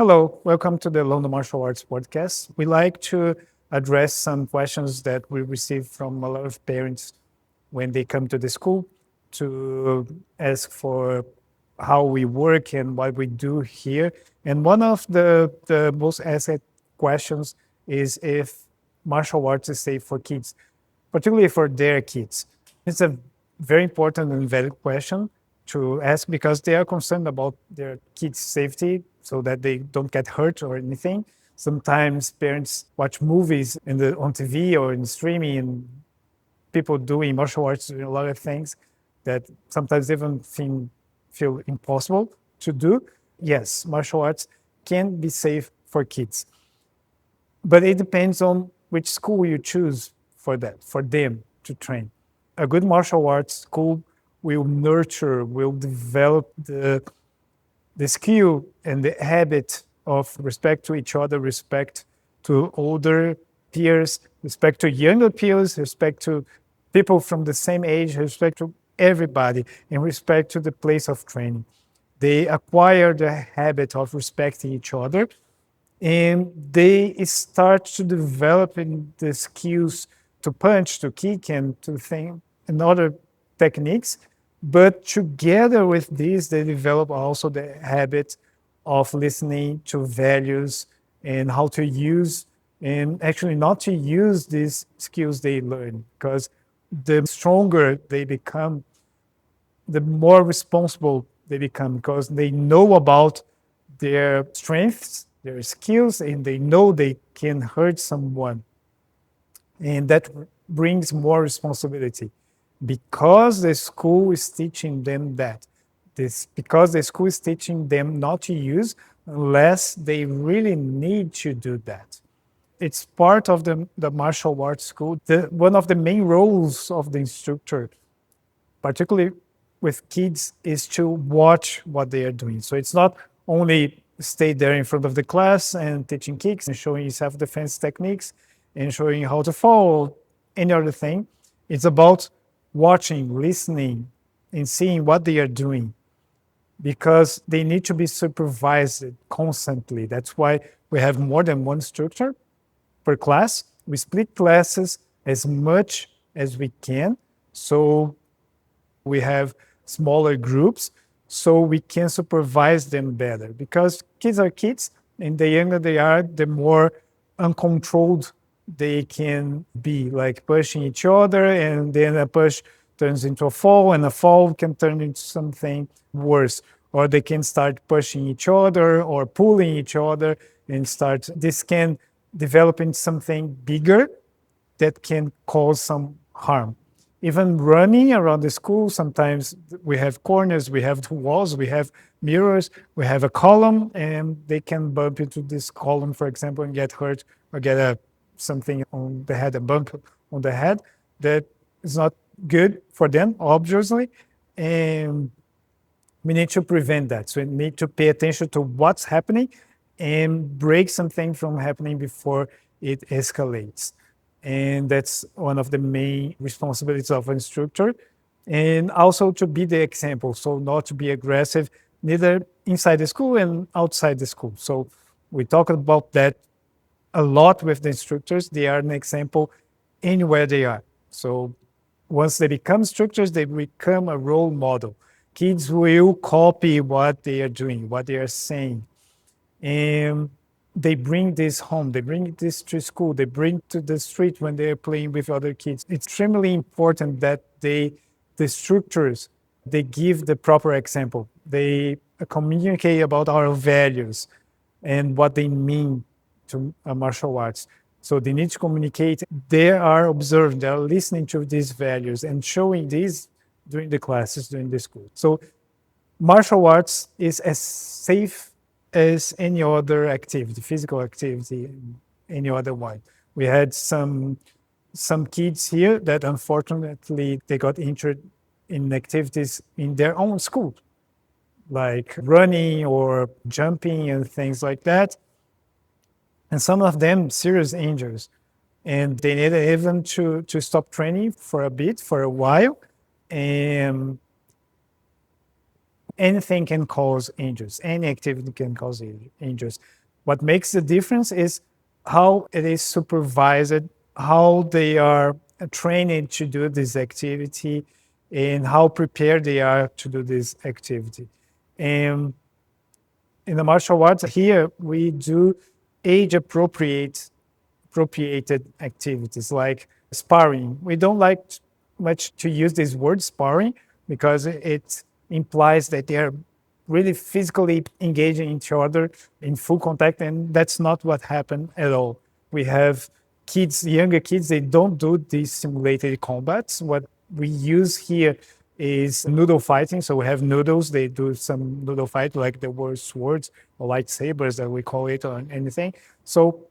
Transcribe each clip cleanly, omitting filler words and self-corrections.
Hello, welcome to the London Martial Arts podcast. We like to address some questions that we receive from a lot of parents when they come to the school to ask for how we work and what we do here. And one of the most asked questions is if martial arts is safe for kids, particularly for their kids. It's a very important and valid question to ask because they are concerned about their kids' safety so that they don't get hurt or anything. Sometimes parents watch movies on TV or in streaming and people doing martial arts, doing a lot of things that sometimes even feel impossible to do. Yes, martial arts can be safe for kids, but it depends on which school you choose for that, for them to train. A good martial arts school will develop the skill and the habit of respect to each other, respect to older peers, respect to younger peers, respect to people from the same age, respect to everybody, and respect to the place of training. They acquire the habit of respecting each other, and they start to develop in the skills to punch, to kick, and to think and other techniques. But together with this, they develop also the habit of listening to values and how to use and actually not to use these skills they learn, because the stronger they become, the more responsible they become, because they know about their strengths, their skills, and they know they can hurt someone. And that brings more responsibility because the school is teaching them that. Because the school is teaching them not to use unless they really need to do that. It's part of the martial arts school. One of the main roles of the instructor, particularly with kids, is to watch what they are doing. So it's not only stay there in front of the class and teaching kicks and showing self-defense techniques and showing how to fall, any other thing. It's about watching, listening, and seeing what they are doing, because they need to be supervised constantly. That's why we have more than one instructor per class. We split classes as much as we can. So we have smaller groups so we can supervise them better, because kids are kids, and the younger they are, the more uncontrolled they can be, like pushing each other, and then a push turns into a fall, and a fall can turn into something worse, or they can start pushing each other or pulling each other and start this can develop into something bigger that can cause some harm. Even running around the school, sometimes we have corners, we have walls, we have mirrors, we have a column, and they can bump into this column, for example, and get hurt or get something on the head, a bump on the head that is not good for them, obviously. And we need to prevent that. So we need to pay attention to what's happening and break something from happening before it escalates. And that's one of the main responsibilities of an instructor. And also to be the example, so not to be aggressive, neither inside the school and outside the school. So we talk about that a lot with the instructors. They are an example anywhere they are. So once they become instructors, they become a role model. Kids will copy what they are doing, what they are saying. And they bring this home, they bring this to school, they bring to the street when they're playing with other kids. It's extremely important that the structures, they give the proper example. They communicate about our values and what they mean to martial arts. So they need to communicate. They are observing, they are listening to these values and showing these during the classes, during the school. So martial arts is as safe as any other activity, physical activity, any other one. We had some kids here that unfortunately they got injured in activities in their own school, like running or jumping and things like that. And some of them serious injuries. And they needed even to stop training for a bit, for a while. And anything can cause injuries. Any activity can cause injuries. What makes the difference is how it is supervised, how they are trained to do this activity, and how prepared they are to do this activity. And in the martial arts here, we do appropriated activities like sparring. We don't like much to use this word sparring because it implies that they are really physically engaging each other in full contact, and that's not what happened at all. We have kids, younger kids, they don't do these simulated combats. What we use here is noodle fighting. So we have noodles, they do some noodle fight like the word swords or lightsabers that we call it or anything. So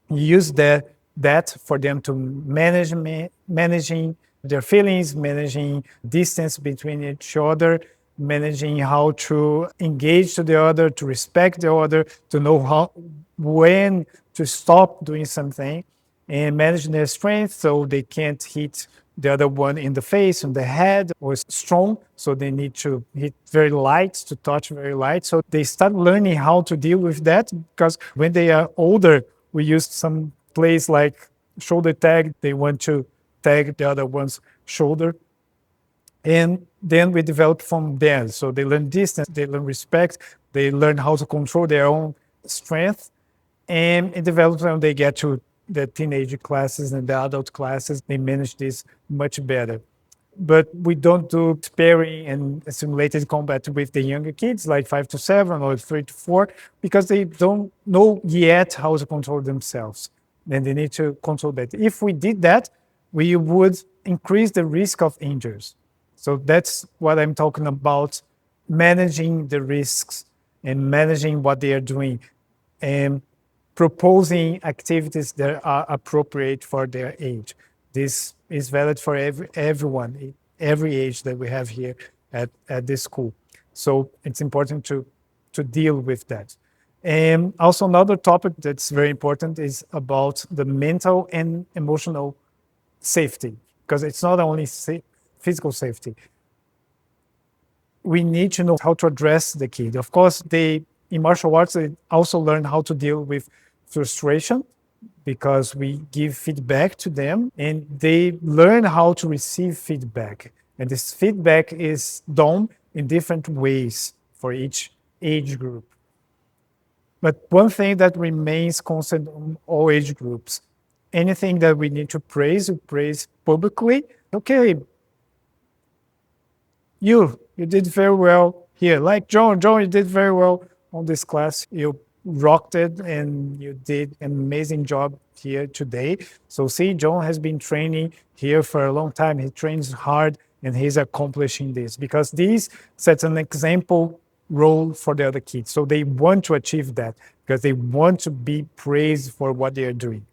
use that for them to managing their feelings, managing distance between each other, managing how to engage to the other, to respect the other, to know when to stop doing something, and manage their strength so they can't hit the other one in the face, in the head, or strong. So they need to hit very light, to touch very light. So they start learning how to deal with that because when they are older, we use some plays like shoulder tag. They want to tag the other one's shoulder. And then we develop from there. So they learn distance, they learn respect, they learn how to control their own strength. And it develops when they get to the teenage classes and the adult classes, they manage this much better. But we don't do sparring and simulated combat with the younger kids, like 5 to 7 or 3 to 4, because they don't know yet how to control themselves. And they need to control that. If we did that, we would increase the risk of injuries. So that's what I'm talking about, managing the risks and managing what they are doing and proposing activities that are appropriate for their age. This is valid for everyone, every age that we have here at this school. So it's important to deal with that. And also another topic that's very important is about the mental and emotional safety, because it's not only physical safety. We need to know how to address the kid. Of course, in martial arts, they also learn how to deal with frustration because we give feedback to them and they learn how to receive feedback. And this feedback is done in different ways for each age group. But one thing that remains constant on all age groups, anything that we need to praise, we praise publicly. Okay, you did very well here. Like John, you did very well on this class. You rocked it and you did an amazing job here today. So see, John has been training here for a long time. He trains hard and he's accomplishing this because this sets an example role for the other kids. So they want to achieve that because they want to be praised for what they are doing.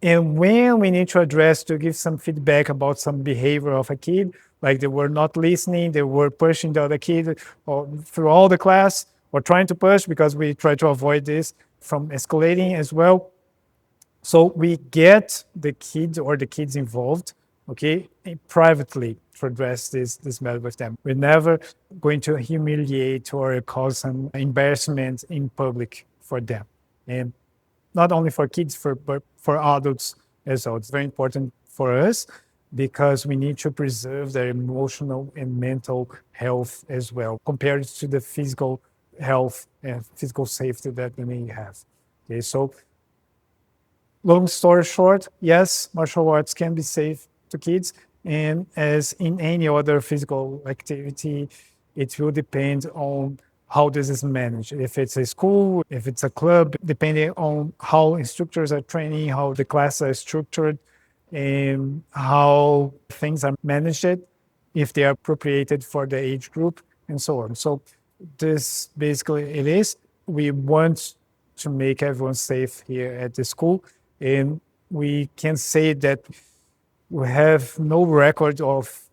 And when we need to give some feedback about some behavior of a kid, like they were not listening, they were pushing the other kid or through all the class or trying to push because we try to avoid this from escalating as well. So we get the kids involved, okay, privately to address this matter with them. We're never going to humiliate or cause some embarrassment in public for them. And not only for kids, but for adults as well. It's very important for us because we need to preserve their emotional and mental health as well, compared to the physical health and physical safety that they may have. Okay, so long story short, yes, martial arts can be safe to kids, and as in any other physical activity, it will depend on how this is managed. If it's a school, if it's a club, depending on how instructors are training, how the classes are structured, and how things are managed, if they are appropriated for the age group, and so on. So this basically it is. We want to make everyone safe here at the school, and we can say that we have no record of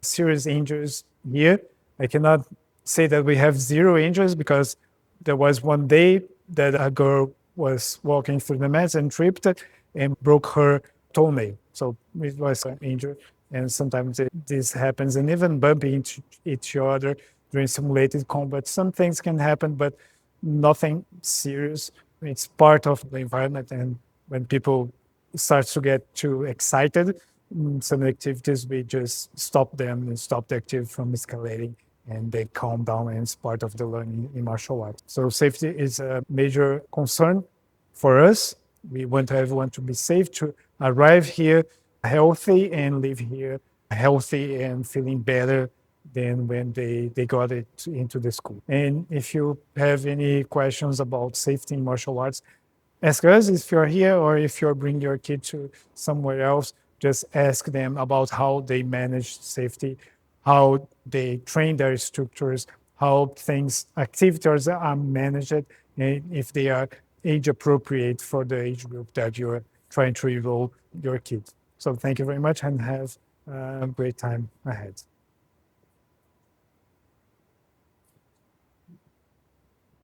serious injuries here. I cannot say that we have zero injuries because there was one day that a girl was walking through the mats and tripped and broke her toenail. So it was injured. And sometimes this happens, and even bumping each other during simulated combat. Some things can happen, but nothing serious. It's part of the environment, and when people start to get too excited, some activities, we just stop them and stop the activity from escalating, and they calm down, and it's part of the learning in martial arts. So safety is a major concern for us. We want everyone to be safe, to arrive here healthy and leave here healthy and feeling better than when they got it into the school. And if you have any questions about safety in martial arts, ask us if you're here, or if you're bringing your kid to somewhere else, just ask them about how they manage safety, how they train their instructors, how things, activities are managed, and if they are age appropriate for the age group that you're trying to enroll your kid. So thank you very much, and have a great time ahead.